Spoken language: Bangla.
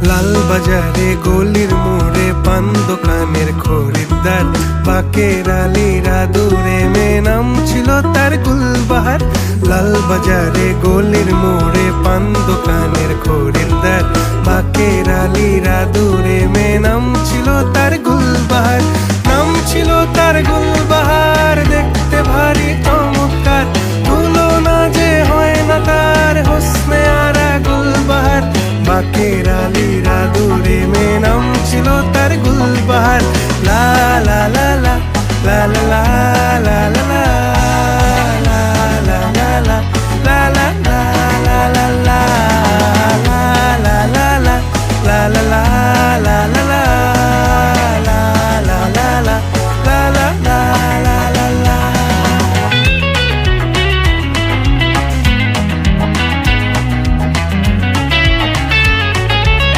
লাল বাজারে গলির মোড়ে পান দোকানের খরিদ্দার, বাকের আলীরা দূরে মেয়ে নাম ছিল তার গুলবাহার। লাল বাজারে গলির মোড়ে পান দোকানের খরিদ্দার, বাকের আলীরা দূরে মেয়ে নাম ছিল তার গুলবাহার। নাম ছিল তার গুলবাহার, দেখতে ভারী চমৎকার, তুলনা যে হয় না তার হোসনে আরা গুলবাহার। বাকের আলীরা দূরে মেয়ে নাম ছিল তার গুলবাহার। লা লা লা